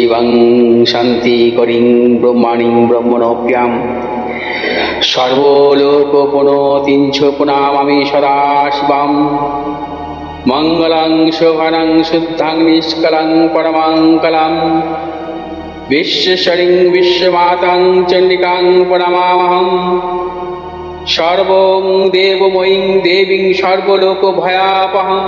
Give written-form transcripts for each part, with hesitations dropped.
শিবং শান্তি করিং ব্রহ্মাণিং ব্রহ্মণোপ্যাম সর্বলোকপুনতিঞ্চ প্রণামামি সদা শিবম মঙ্গলং শোভনং শুদ্ধং নিষ্কলং পরমঙ্গলম বিশ্বশ্বরিং বিশ্বমাতাং চণ্ডিকাং প্রণমামহম সর্বং দেবময়ীং দেবীং সর্বলোকভয়াপহম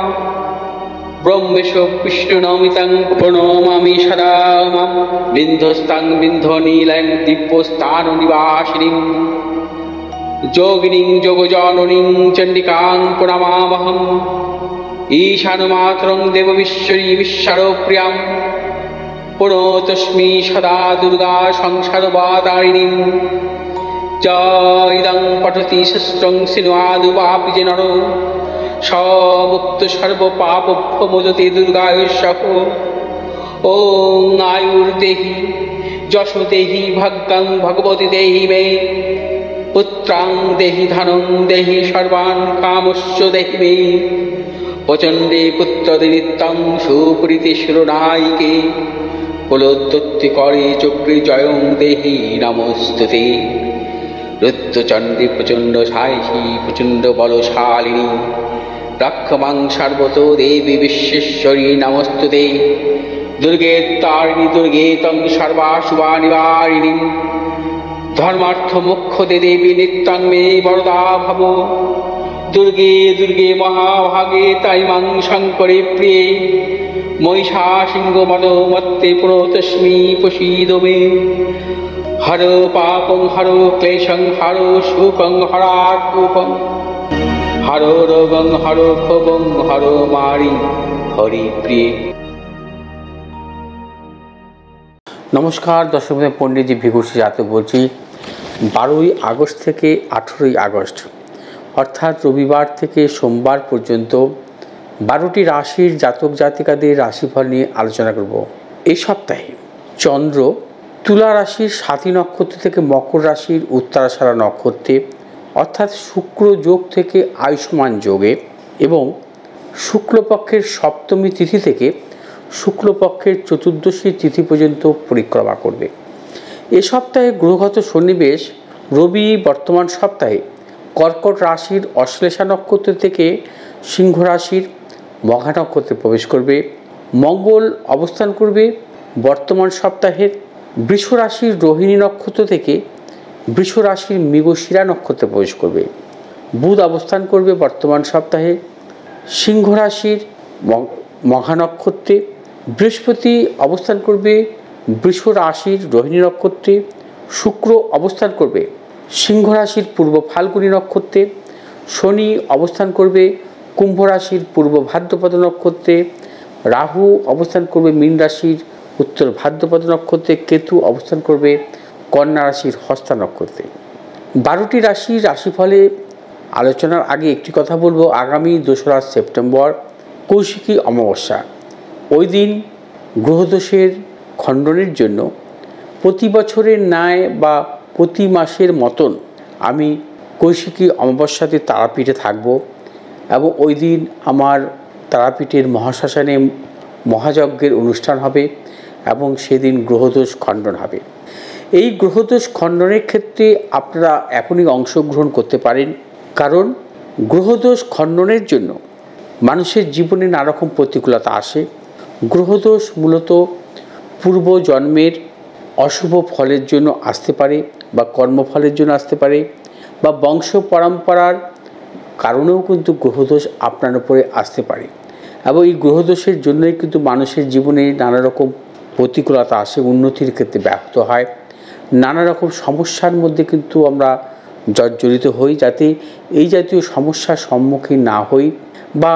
ব্রহ্মেশ বিষ্ণুনমিতং প্রণমামি সদা মাম বিন্ধস্তাং বিন্ধনীলং দিব্যস্থাননিবাসিনীং যোগিনীং যোগজননীং চণ্ডিকাং প্রণমামহম ঈশানমাতরং দেববিশ্বরী বিশ্বরপ্রিয়াং প্রণতস্মি সদা দুর্গা সংসারবাতারিণীং ইদং পঠতি শস্ত্রং সিনুয়াদুপাপি যে নর সমুক্ত সর্বপাপভ্যো মোদতে দুর্গায়ুষ্যঃ ওং আয়ুর্দেহি যশো দেহি ভাগ্যং ভগবতী দেহি মে পুত্রাং দেহি ধনং দেহি সর্বান কামস্য দেহি মে প্রচণ্ডে পুত্রদে নিত্যং সুপ্রীতি শিরোনায়িকে কুলোদ্যুক্তি করে চক্রে জয়ং দেহি নমস্তুতে রুদ্রচণ্ডী প্রচণ্ড সাহসী প্রচণ্ড বলশালিনী রক্ষমাং সর্বতো দেবী বিশ্বেশ্বরী নমস্তুতে দুর্গে তারিণী দুর্গে তং সর্বাশুভা নিবারিণী ধর্মার্থ মোক্ষদে দেবী নিত্যং মে বরদা ভব দুর্গে দুর্গে মহাভাগে তাই মাং শঙ্করে প্রিয়ে মহিষা সিংহ মদমত্তে প্রতস্মি প্রসীদ মে হর পাপং হর ক্লেশং হর সুখং হরাকুপং হর রোগং হর ক্ষোভং হর মারি হরি প্রিয়ে। নমস্কার দর্শক, পণ্ডিতজি ভিঘুষী জাতক বলছি। 12ই আগস্ট থেকে 18ই আগস্ট অর্থাৎ রবিবার থেকে সোমবার পর্যন্ত 12টি রাশির জাতক জাতিকাদের রাশিফল নিয়ে আলোচনা করব। এই সপ্তাহে চন্দ্র তুলা রাশির সাথী নক্ষত্র থেকে মকর রাশির উত্তরাষাঢ়া নক্ষত্রে অর্থাৎ শুক্র যোগ থেকে আয়ুষ্মান যোগে এবং শুক্লপক্ষের সপ্তমী তিথি থেকে শুক্লপক্ষের চতুর্দশী তিথি পর্যন্ত পরিক্রমা করবে। এ সপ্তাহে গ্রহগত সন্নিবেশ রবি বর্তমান সপ্তাহে কর্কট রাশির অশ্লেষা নক্ষত্র থেকে সিংহ রাশির মঘা নক্ষত্রে প্রবেশ করবে। মঙ্গল অবস্থান করবে বর্তমান সপ্তাহের বৃষ রাশির রোহিণী নক্ষত্র থেকে বৃষ রাশির মৃগশিরা নক্ষত্রে প্রবেশ করবে। বুধ অবস্থান করবে বর্তমান সপ্তাহে সিংহ রাশির মঘা নক্ষত্রে। বৃহস্পতি অবস্থান করবে বৃষ রাশির রোহিণী নক্ষত্রে। শুক্র অবস্থান করবে সিংহ রাশির পূর্ব ফাল্গুনী নক্ষত্রে। শনি অবস্থান করবে কুম্ভ রাশির পূর্ব ভাদ্রপদ নক্ষত্রে। রাহু অবস্থান করবে মীন রাশির উত্তর ভাদ্রপদ নক্ষত্রে। কেতু অবস্থান করবে কন্যা রাশির হস্তা নক্ষত্রে। 12টি রাশির রাশিফলে আলোচনার আগে একটি কথা বলবো। আগামী 2রা সেপ্টেম্বর কৌশিকী অমাবস্যা। ওই দিন গ্রহদোষের খণ্ডনের জন্য প্রতি বছরের ন্যায় বা প্রতি মাসের মতন আমি কৌশিকী অমাবস্যাতে তারাপীঠে থাকব এবং ওই দিন আমার তারাপীঠের মহাশ্মশানে মহাযজ্ঞের অনুষ্ঠান হবে এবং সেদিন গ্রহদোষ খণ্ডন হবে। এই গ্রহদোষ খণ্ডনের ক্ষেত্রে আপনারা এখনই অংশগ্রহণ করতে পারেন, কারণ গ্রহদোষ খণ্ডনের জন্য মানুষের জীবনে নানা রকম প্রতিকূলতা আসে। গ্রহদোষ মূলত পূর্ব জন্মের অশুভ ফলের জন্য আসতে পারে বা কর্মফলের জন্য আসতে পারে বা বংশ পরম্পরার কারণেও কিন্তু গ্রহদোষ আপনার উপরে আসতে পারে এবং এই গ্রহদোষের জন্যই কিন্তু মানুষের জীবনে নানা রকম প্রতিকূলতা আসে, উন্নতির ক্ষেত্রে ব্যাহত হয়, নানা রকম সমস্যার মধ্যে কিন্তু আমরা জর্জরিত হই। যাতে এই জাতীয় সমস্যার সম্মুখীন না হই বা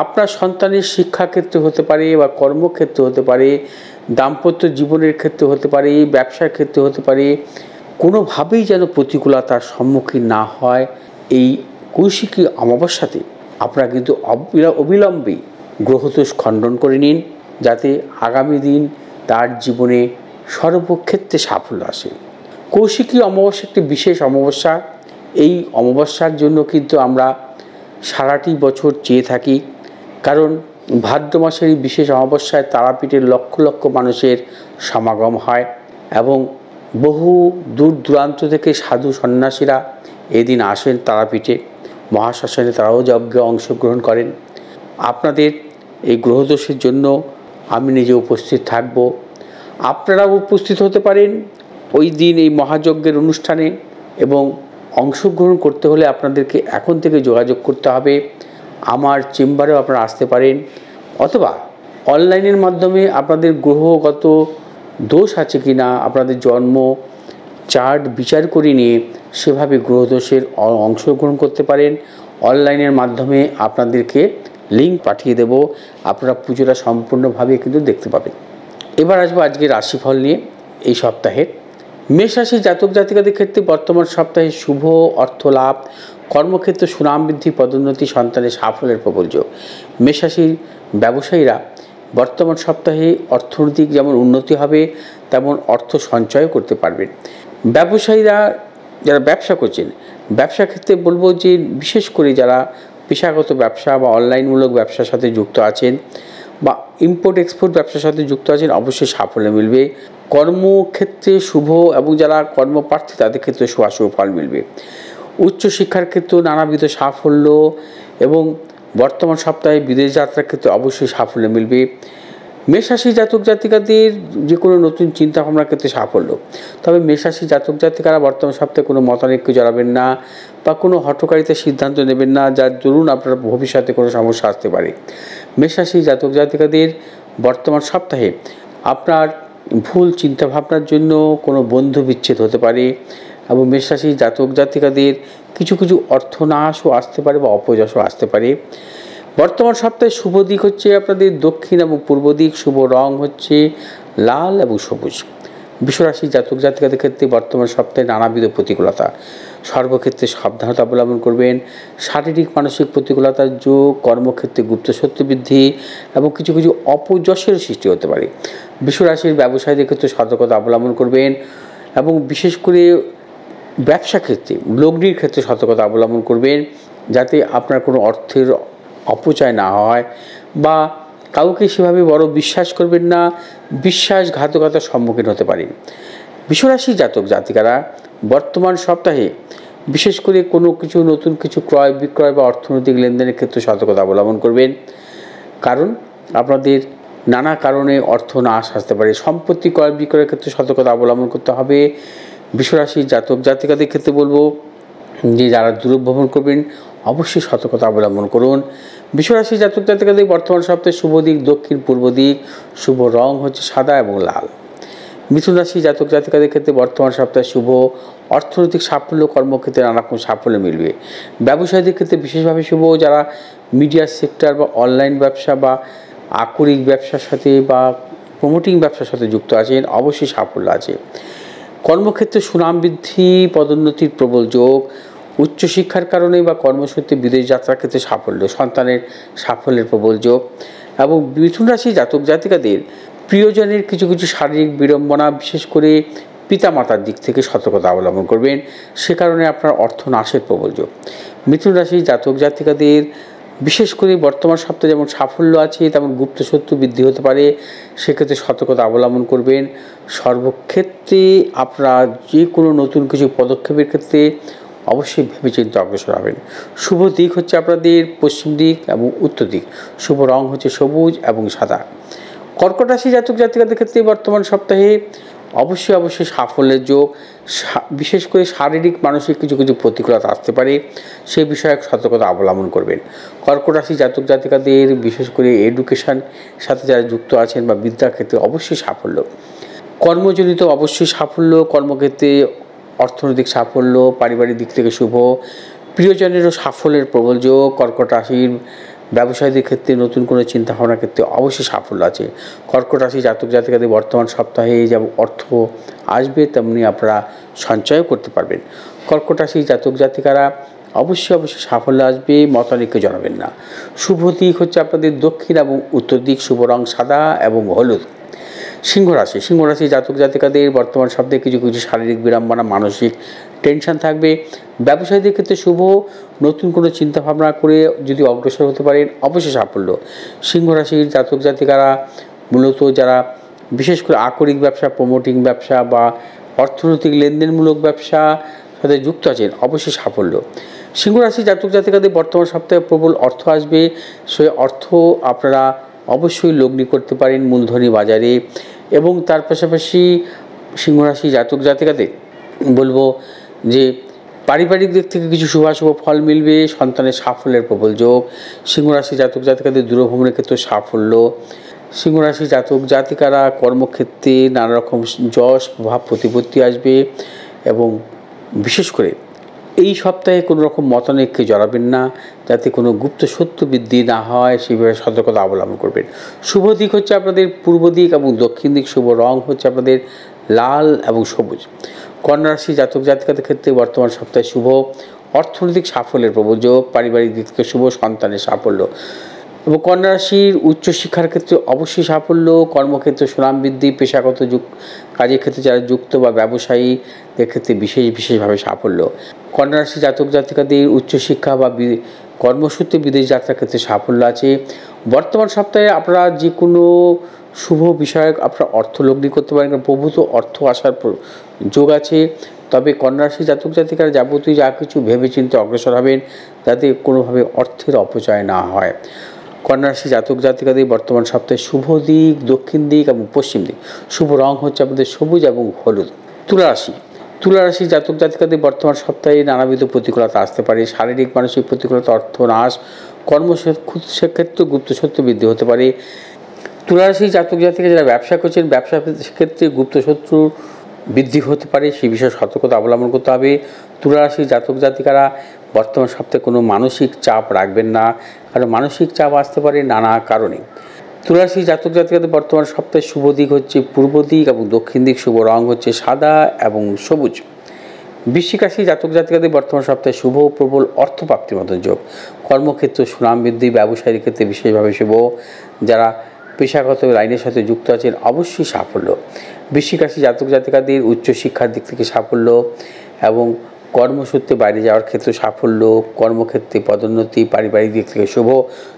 আপনার সন্তানের শিক্ষাক্ষেত্রে হতে পারে বা কর্মক্ষেত্রে হতে পারে, দাম্পত্য জীবনের ক্ষেত্রে হতে পারে, ব্যবসার ক্ষেত্রে হতে পারে, কোনোভাবেই যেন প্রতিকূলতার সম্মুখীন না হয়। এই কৌশিকী অমাবস্যাতে আপনারা কিন্তু অবিলম্বে গ্রহদোষ খণ্ডন করে নিন, যাতে আগামী দিন তার জীবনে সর্বক্ষেত্রে সাফল্য আসে। কৌশিকী অমাবস্যা একটি বিশেষ অমাবস্যা। এই অমাবস্যার জন্য কিন্তু আমরা সারাটি বছর চেয়ে থাকি, কারণ ভাদ্র মাসের এই বিশেষ অমাবস্যায় তারাপীঠের লক্ষ লক্ষ মানুষের সমাগম হয় এবং বহু দূর দূরান্ত থেকে সাধু সন্ন্যাসীরা এদিন আসেন তারাপীঠে মহাশ্মশানে, তারাও যজ্ঞে অংশগ্রহণ করেন। আপনাদের এই গ্রহদোষের জন্য আমি নিজে উপস্থিত থাকব, আপনারাও উপস্থিত হতে পারেন ওই দিন এই মহাযজ্ঞের অনুষ্ঠানে। এবং অংশগ্রহণ করতে হলে আপনাদেরকে এখন থেকে যোগাযোগ করতে হবে। আমার চেম্বারেও আপনারা আসতে পারেন, অথবা অনলাইনের মাধ্যমে আপনাদের গ্রহগত দোষ আছে কি না আপনাদের জন্ম চার্ট বিচার করে নিয়ে সেভাবে গ্রহদোষের অংশগ্রহণ করতে পারেন। অনলাইনের মাধ্যমে আপনাদেরকে লিঙ্ক পাঠিয়ে দেব, আপনারা পুজোটা সম্পূর্ণভাবে কিন্তু দেখতে পাবেন। এবার আসবো আজকে রাশিফল নিয়ে। এই সপ্তাহের মেষ রাশি জাতক জাতিকাদের ক্ষেত্রে বর্তমান সপ্তাহে শুভ অর্থ লাভ, কর্মক্ষেত্রে সুনাম বৃদ্ধি, পদোন্নতি, সন্তানের সাফল্যের প্রবল যোগ। মেষ রাশির ব্যবসায়ীরা বর্তমান সপ্তাহে অর্থনৈতিক যেমন উন্নতি হবে তেমন অর্থ সঞ্চয় করতে পারবেন। ব্যবসায়ীরা যারা ব্যবসা করছেন, ব্যবসা ক্ষেত্রে বলবো যে বিশেষ করে যারা পেশাগত ব্যবসা বা অনলাইনমূলক ব্যবসার সাথে যুক্ত আছেন বা ইম্পোর্ট এক্সপোর্ট ব্যবসার সাথে যুক্ত আছেন, অবশ্যই সাফল্য মিলবে। কর্মক্ষেত্রে শুভ এবং যারা কর্মপ্রার্থী তাদের ক্ষেত্রে শুভ ফল মিলবে। উচ্চশিক্ষার ক্ষেত্রেও নানাবিধ সাফল্য এবং বর্তমান সপ্তাহে বিদেশ যাত্রার ক্ষেত্রে অবশ্যই সাফল্য মিলবে। মেষরাশি জাতক জাতিকাদের যে কোনো নতুন চিন্তাভাবনার ক্ষেত্রে সাফল্য। তবে মেষরাশি জাতক জাতিকারা বর্তমান সপ্তাহে কোনো মতানৈক্য জড়াবেন না বা কোনো হঠকারিতার সিদ্ধান্ত নেবেন না, যার দরুন আপনার ভবিষ্যতে কোনো সমস্যা আসতে পারে। মেষরাশি জাতক জাতিকাদের বর্তমান সপ্তাহে আপনার ভুল চিন্তাভাবনার জন্য কোনো বন্ধু বিচ্ছেদ হতে পারে এবং মেষরাশি জাতক জাতিকাদের কিছু কিছু অর্থনাশও আসতে পারে বা অপযশও আসতে পারে। বর্তমান সপ্তাহে শুভ দিক হচ্ছে আপনাদের দক্ষিণ এবং পূর্ব দিক, শুভ রং হচ্ছে লাল এবং সবুজ। বৃষরাশি জাতক জাতিকাদের ক্ষেত্রে বর্তমান সপ্তাহে নানাবিধ প্রতিকূলতা, সর্বক্ষেত্রে সাবধানতা অবলম্বন করবেন। শারীরিক মানসিক প্রতিকূলতার যোগ, কর্মক্ষেত্রে গুপ্তশত্রু বৃদ্ধি এবং কিছু কিছু অপযশের সৃষ্টি হতে পারে। বৃষরাশির ব্যবসায়ীদের ক্ষেত্রে সতর্কতা অবলম্বন করবেন এবং বিশেষ করে ব্যবসা ক্ষেত্রে লগ্নির ক্ষেত্রে সতর্কতা অবলম্বন করবেন, যাতে আপনার কোনো অর্থের অপচয় না হয় বা কাউকে সেভাবে বড় বিশ্বাস করবেন না, বিশ্বাসঘাতকতার সম্মুখীন হতে পারেন। বৃষরাশি জাতক জাতিকারা বর্তমান সপ্তাহে বিশেষ করে কোনো কিছু নতুন কিছু ক্রয় বিক্রয় বা অর্থনৈতিক লেনদেনের ক্ষেত্রে সতর্কতা অবলম্বন করবেন, কারণ আপনাদের নানা কারণে অর্থ নাশ আসতে পারে। সম্পত্তি ক্রয় বিক্রয়ের ক্ষেত্রে সতর্কতা অবলম্বন করতে হবে। বৃষরাশি জাতক জাতিকাদের ক্ষেত্রে বলবো যে যারা দূরভ্রমণ করবেন অবশ্যই সতর্কতা অবলম্বন করুন। বৃষরাশি জাতক জাতিকাদের বর্তমান সপ্তাহে শুভ দিক দক্ষিণ পূর্ব দিক, শুভ রং হচ্ছে সাদা এবং লাল। মিথুন রাশি জাতক জাতিকাদের ক্ষেত্রে বর্তমান সপ্তাহে শুভ অর্থনৈতিক সাফল্য, কর্মক্ষেত্রে নানা রকম সাফল্য মিলবে। ব্যবসায়ীদের ক্ষেত্রে বিশেষভাবে শুভ যারা মিডিয়া সেক্টর বা অনলাইন ব্যবসা বা আকরিক ব্যবসার সাথে বা প্রমোটিং ব্যবসার সাথে যুক্ত আছেন, অবশ্যই সাফল্য আছে। কর্মক্ষেত্রে সুনাম বৃদ্ধি, পদোন্নতির প্রবল যোগ। উচ্চশিক্ষার কারণে বা কর্মসূত্রে বিদেশ যাত্রার ক্ষেত্রে সাফল্য, সন্তানের সাফল্যের প্রবল যোগ। এবং মিথুন রাশি জাতক জাতিকাদের প্রিয়জনের কিছু কিছু শারীরিক বিড়ম্বনা, বিশেষ করে পিতামাতার দিক থেকে সতর্কতা অবলম্বন করবেন, সে কারণে আপনার অর্থ নাশের প্রবল যোগ। মিথুন রাশি জাতক জাতিকাদের বিশেষ করে বর্তমান সপ্তাহে যেমন সাফল্য আছে তেমন গুপ্তশত্রু বৃদ্ধি হতে পারে, সেক্ষেত্রে সতর্কতা অবলম্বন করবেন। সর্বক্ষেত্রে আপনারা যে কোনো নতুন কিছু পদক্ষেপের ক্ষেত্রে অবশ্যই ভেবেচিন্তে অগ্রসর হবেন। শুভ দিক হচ্ছে আপনাদের পশ্চিম দিক এবং উত্তর দিক, শুভ রং হচ্ছে সবুজ এবং সাদা। কর্কট রাশি জাতক জাতিকাদের ক্ষেত্রে বর্তমান সপ্তাহে অবশ্যই সাফল্যের যোগ। বিশেষ করে শারীরিক মানসিক কিছু কিছু প্রতিকূলতা আসতে পারে, সে বিষয়ে সতর্কতা অবলম্বন করবেন। কর্কট রাশি জাতক জাতিকাদের বিশেষ করে এডুকেশন সাথে যারা যুক্ত আছেন বা বিদ্যার ক্ষেত্রে অবশ্যই সাফল্য। কর্মজনিত অবশ্যই সাফল্য, কর্মক্ষেত্রে অর্থনৈতিক সাফল্য, পারিবারিক দিক থেকে শুভ। প্রিয়জনেরও সাফল্যের প্রবল যোগ। কর্কট রাশির ব্যবসায়ীদের ক্ষেত্রে নতুন কোনো চিন্তাভাবনার ক্ষেত্রে অবশ্যই সাফল্য আছে। কর্কট রাশি জাতক জাতিকাদের বর্তমান সপ্তাহে যেমন অর্থ আসবে তেমনি আপনারা সঞ্চয় করতে পারবেন। কর্কট রাশি জাতক জাতিকারা অবশ্যই সাফল্য আসবে, মতানৈক্য জড়াবেন না। শুভ দিক হচ্ছে আপনাদের দক্ষিণ এবং উত্তর দিক, শুভ রং সাদা এবং হলুদ। সিংহ রাশি জাতক জাতিকাদের বর্তমান সপ্তাহে কিছু কিছু শারীরিক বিড়ম্বনা, মানসিক টেনশন থাকবে। ব্যবসায়ীদের ক্ষেত্রে শুভ, নতুন কোনো চিন্তাভাবনা করে যদি অগ্রসর হতে পারেন অবশ্যই সাফল্য। সিংহ রাশির জাতক জাতিকারা মূলত যারা বিশেষ করে আকরিক ব্যবসা, প্রমোটিং ব্যবসা বা অর্থনৈতিক লেনদেনমূলক ব্যবসা সাথে যুক্ত আছেন অবশ্যই সাফল্য। সিংহ রাশি জাতক জাতিকাদের বর্তমান সপ্তাহে প্রবল অর্থ আসবে, সেই অর্থ আপনারা অবশ্যই লগ্নি করতে পারেন মূলধনী বাজারে। এবং তার পাশাপাশি সিংহ রাশি জাতক জাতিকাদের বলবো যে পারিবারিক দিক থেকে কিছু শুভাশুভ ফল মিলবে, সন্তানের সাফল্যের প্রবল যোগ। সিংহ রাশি জাতক জাতিকাদের দূরভ্রমণের ক্ষেত্রে সাফল্য। সিংহ রাশি জাতক জাতিকারা কর্মক্ষেত্রে নানা রকম যশ প্রভাব প্রতিপত্তি আসবে। এবং বিশেষ করে এই সপ্তাহে কোনো রকম মতানৈক্যে জড়াবেন না, যাতে কোনো গুপ্ত সত্য বৃদ্ধি না হয় সেইভাবে সতর্কতা অবলম্বন করবেন। শুভ দিক হচ্ছে আপনাদের পূর্ব দিক এবং দক্ষিণ দিক। শুভ রং হচ্ছে আপনাদের লাল এবং সবুজ। কন্যা রাশি জাতক জাতিকাদের ক্ষেত্রে বর্তমান সপ্তাহে শুভ, অর্থনৈতিক সাফল্যের প্রবল যোগ, পারিবারিক দিক থেকে শুভ, সন্তানের সাফল্য। এবং কন্যা রাশির উচ্চশিক্ষার ক্ষেত্রে অবশ্যই সাফল্য, কর্মক্ষেত্রে সুনাম বৃদ্ধি, পেশাগত কাজের ক্ষেত্রে যারা যুক্ত বা ব্যবসায়ীদের ক্ষেত্রে বিশেষভাবে সাফল্য। কন্যা রাশি জাতক জাতিকাদের উচ্চশিক্ষা বা কর্মসূত্রে বিদেশ যাত্রার ক্ষেত্রে সাফল্য আছে। বর্তমান সপ্তাহে আপনারা যে কোনো শুভ বিষয়ক আপনারা অর্থ লগ্নি করতে পারেন, প্রভূত অর্থ আসার যোগ আছে। তবে কন্যা রাশি জাতক জাতিকারা যাবতীয় যা কিছু ভেবেচিন্তে অগ্রসর হবেন, যাতে কোনোভাবে অর্থের অপচয় না হয়। কন্যা রাশি জাতক জাতিকাদের বর্তমান সপ্তাহে শুভ দিক দক্ষিণ দিক এবং পশ্চিম দিক। শুভ রং হচ্ছে আপনাদের সবুজ এবং হলুদ। তুলা রাশি জাতক জাতিকাদের বর্তমান সপ্তাহে নানাবিধ প্রতিকূলতা আসতে পারে, শারীরিক মানসিক প্রতিকূলতা, অর্থনাশ, কর্মক্ষেত্রে গুপ্ত শত্রু বৃদ্ধি হতে পারে। তুলা রাশি জাতক জাতিকা যারা ব্যবসা করছেন, ব্যবসা ক্ষেত্রে গুপ্ত শত্রু বৃদ্ধি হতে পারে, সেই বিষয়ে সতর্কতা অবলম্বন করতে হবে। তুলা রাশি জাতক জাতিকারা বর্তমান সপ্তাহে কোনো মানসিক চাপ রাখবেন না, কারণ মানসিক চাপ আসতে পারে নানা কারণে। তুলা রাশি জাতক জাতিকাদের বর্তমান সপ্তাহে শুভ দিক হচ্ছে পূর্ব দিক এবং দক্ষিণ দিক। শুভ রং হচ্ছে সাদা এবং সবুজ। বৃশ্চিক রাশি জাতক জাতিকাদের বর্তমান সপ্তাহে শুভ, প্রবল অর্থপ্রাপ্তির মতো যোগ, কর্মক্ষেত্রে সুনাম বৃদ্ধি, ব্যবসায়ীর ক্ষেত্রে বিশেষভাবে শুভ, যারা পেশাগত লাইনের সাথে যুক্ত আছেন অবশ্যই সাফল্য। বৃশ্চিক রাশি জাতক জাতিকাদের উচ্চশিক্ষার দিক থেকে সাফল্য এবং কর্মসূত্রে বাইরে যাওয়ার ক্ষেত্রে সাফল্য, কর্মক্ষেত্রে পদোন্নতি, পারিবারিক দিক থেকে শুভ,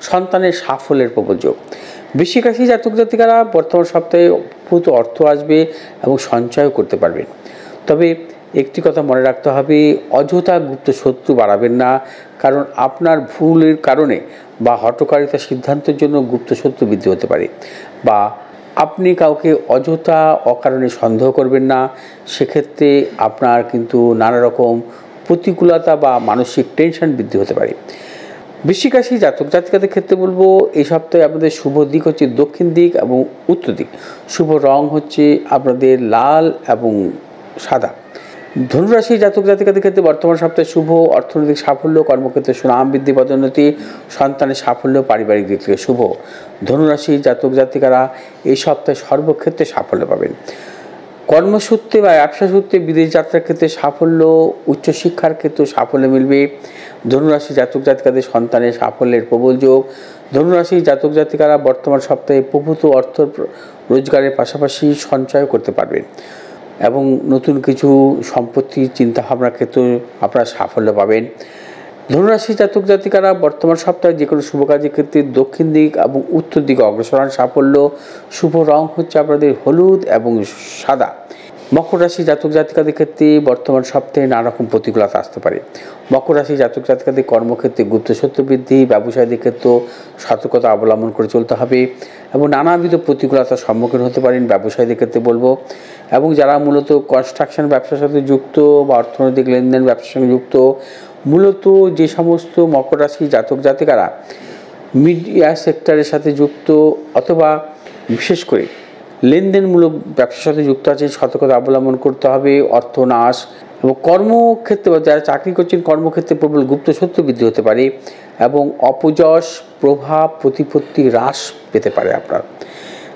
সন্তানের সাফল্যের প্রবল যোগ। বৃশ্চিক রাশি জাতক জাতিকারা বর্তমান সপ্তাহে প্রভূত অর্থ আসবে এবং সঞ্চয় করতে পারবেন। তবে একটি কথা মনে রাখতে হবে, অযথা গুপ্ত শত্রু বাড়াবেন না, কারণ আপনার ভুলের কারণে বা হঠকারিতার সিদ্ধান্তের জন্য গুপ্ত শত্রু বৃদ্ধি হতে পারে। বা আপনি কাউকে অযথা অকারণে সন্দেহ করবেন না, সেক্ষেত্রে আপনার কিন্তু নানা রকম প্রতিকূলতা বা মানসিক টেনশন বৃদ্ধি হতে পারে। বৃশ্চিক রাশি জাতক জাতিকাদের ক্ষেত্রে বলবো এই সপ্তাহে আপনাদের শুভ দিক হচ্ছে দক্ষিণ দিক এবং উত্তর দিক। শুভ রং হচ্ছে আপনাদের লাল এবং সাদা। ধনুরাশি জাতক জাতিকাদের ক্ষেত্রে বর্তমান সপ্তাহে শুভ, অর্থনৈতিক সাফল্য, কর্মক্ষেত্রে সুনাম বৃদ্ধি, পদোন্নতি, সন্তানের সাফল্য, পারিবারিক দিক থেকে শুভ। ধনুরাশি জাতক জাতিকারা এই সপ্তাহে সর্বক্ষেত্রে সাফল্য পাবেন। কর্মসূত্রে বা ব্যবসা সূত্রে বিদেশ যাত্রার ক্ষেত্রে সাফল্য, উচ্চশিক্ষার ক্ষেত্রে সাফল্য মিলবে। ধনুরাশি জাতক জাতিকাদের সন্তানের সাফল্যের প্রবল যোগ। ধনুরাশি জাতক জাতিকারা বর্তমান সপ্তাহে প্রভূত অর্থ রোজগারের পাশাপাশি সঞ্চয় করতে পারবেন এবং নতুন কিছু সম্পত্তির চিন্তাভাবনার ক্ষেত্রে আপনারা সাফল্য পাবেন। ধনুরাশি জাতক জাতিকারা বর্তমান সপ্তাহে যে কোনো শুভ কাজের ক্ষেত্রে দক্ষিণ দিক এবং উত্তর দিকে অগ্রসর সাফল্য। শুভ রং হচ্ছে আপনাদের হলুদ এবং সাদা। মকর রাশি জাতক জাতিকাদের ক্ষেত্রে বর্তমান সপ্তাহে নানা রকম প্রতিকূলতা আসতে পারে। মকর রাশি জাতক জাতিকাদের কর্মক্ষেত্রে গুপ্ত শত্রু বৃদ্ধি, ব্যবসায়ীদের ক্ষেত্রেও সতর্কতা অবলম্বন করে চলতে হবে এবং নানাবিধ প্রতিকূলতার সম্মুখীন হতে পারেন ব্যবসায়ীদের ক্ষেত্রে বলবো। এবং যারা মূলত কনস্ট্রাকশন ব্যবসার সাথে যুক্ত বা অর্থনৈতিক লেনদেন ব্যবসার সঙ্গে যুক্ত, মূলত যে সমস্ত মকর রাশি জাতক জাতিকারা মিডিয়া সেক্টরের সাথে যুক্ত অথবা বিশেষ করে লেনদেনমূলক ব্যবসার সাথে যুক্ত আছে, সতর্কতা অবলম্বন করতে হবে। অর্থনাশ এবং কর্মক্ষেত্রে বা যারা চাকরি করছেন কর্মক্ষেত্রে প্রবল গুপ্ত শত্রু বৃদ্ধি হতে পারে এবং অপযশ, প্রভাব, প্রতিপত্তি হ্রাস পেতে পারে আপনার।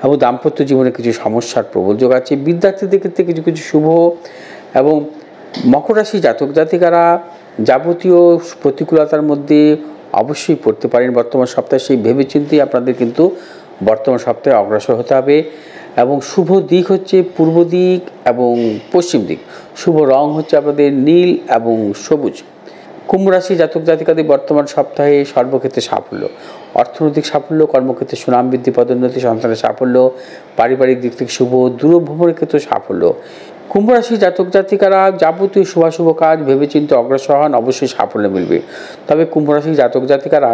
এবং দাম্পত্য জীবনে কিছু সমস্যার প্রবল যোগ আছে। বিদ্যার্থীদের ক্ষেত্রে কিছু কিছু শুভ। এবং মকর রাশি জাতক জাতিকারা যাবতীয় প্রতিকূলতার মধ্যে অবশ্যই পড়তে পারেন বর্তমান সপ্তাহে, সেই ভেবেচিন্তেই আপনাদের কিন্তু বর্তমান সপ্তাহে অগ্রসর হতে হবে। এবং শুভ দিক হচ্ছে পূর্ব দিক এবং পশ্চিম দিক। শুভ রং হচ্ছে আপনাদের নীল এবং সবুজ। কুম্ভ রাশি জাতক জাতিকাদের বর্তমান সপ্তাহে সর্বক্ষেত্রে সাফল্য, অর্থনৈতিক সাফল্য, কর্মক্ষেত্রে সুনাম বৃদ্ধি, পদোন্নতি, সন্তানের সাফল্য, পারিবারিক দিক থেকে শুভ, দূরভ্রমণের ক্ষেত্রে সাফল্য। কুম্ভ রাশি জাতক জাতিকারা যাবতীয় শুভাশুভ কাজ ভেবেচিন্তে অগ্রসর হন, অবশ্যই সাফল্য মিলবে। তবে কুম্ভ রাশি জাতক জাতিকারা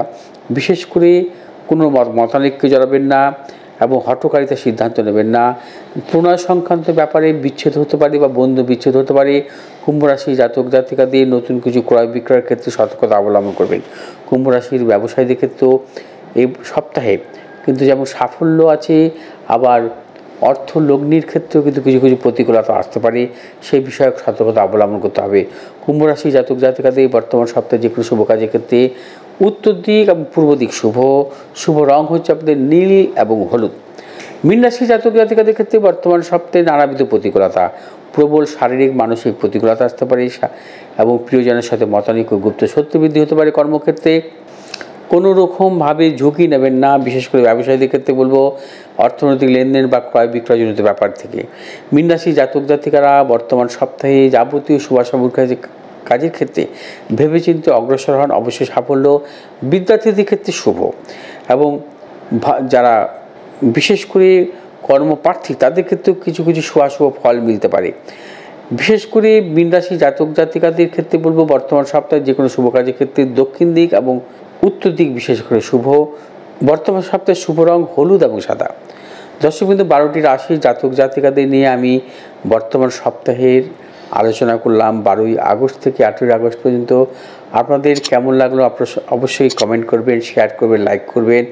বিশেষ করে কোনো মতানৈক্যে জড়াবেন না এবং হঠকারিতার সিদ্ধান্ত নেবেন না। প্রণয় সংক্রান্ত ব্যাপারে বিচ্ছেদ হতে পারে বা বন্ধু বিচ্ছেদ হতে পারে। কুম্ভ রাশি জাতক জাতিকাদের নতুন কিছু ক্রয় বিক্রয়ের ক্ষেত্রে সতর্কতা অবলম্বন করবেন। কুম্ভ রাশির ব্যবসায়ীদের ক্ষেত্রেও এই সপ্তাহে কিন্তু যেমন সাফল্য আছে, আবার অর্থ লগ্নির ক্ষেত্রেও কিন্তু কিছু কিছু প্রতিকূলতা আসতে পারে, সেই বিষয়ক সতর্কতা অবলম্বন করতে হবে। কুম্ভ রাশি জাতক জাতিকাদের বর্তমান সপ্তাহে যে কোনো শুভ কাজের ক্ষেত্রে উত্তর দিক এবং পূর্ব দিক শুভ। শুভ রং হচ্ছে আপনাদের নীল এবং হলুদ। মীন রাশি জাতক জাতিকাদের ক্ষেত্রে বর্তমান সপ্তাহে নানাবিধ প্রতিকূলতা, প্রবল শারীরিক মানসিক প্রতিকূলতা আসতে পারে এবং প্রিয়জনের সাথে মতানৈক্য, গুপ্ত শত্রু বৃদ্ধি হতে পারে। কর্মক্ষেত্রে কোনো রকমভাবে ঝুঁকি নেবেন না, বিশেষ করে ব্যবসায়ীদের ক্ষেত্রে বলবো অর্থনৈতিক লেনদেন বা ক্রয় বিক্রয়জনিত ব্যাপার থেকে। মীন রাশি জাতক জাতিকারা বর্তমান সপ্তাহে যাবতীয় শুভাশুভ কাজের ক্ষেত্রে ভেবেচিন্তে অগ্রসর হন, অবশ্যই সাফল্য। বিদ্যার্থীদের ক্ষেত্রে শুভ এবং যারা বিশেষ করে কর্মপ্রার্থী তাদের ক্ষেত্রেও কিছু কিছু শুভাশুভ ফল মিলতে পারে। বিশেষ করে মীন রাশি জাতক জাতিকাদের ক্ষেত্রে বলবো বর্তমান সপ্তাহে যে কোনো শুভ কাজের ক্ষেত্রে দক্ষিণ দিক এবং উত্তর দিক বিশেষ করে শুভ। বর্তমান সপ্তাহে শুভ রং হলুদ এবং সাদা। দর্শকবৃন্দ, 12টি রাশি জাতক জাতিকাদের নিয়ে আমি বর্তমান সপ্তাহের আলোচনা করলাম 12ই আগস্ট থেকে 18ই আগস্ট পর্যন্ত। আপনাদের কেমন লাগলো আপনারা অবশ্যই কমেন্ট করবেন, শেয়ার করবেন, লাইক করবেন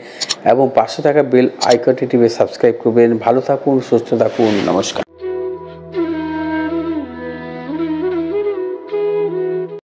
এবং পাশে থাকা বেল আইকনটি টিপে সাবস্ক্রাইব করবেন। ভালো থাকুন, সুস্থ থাকুন, নমস্কার।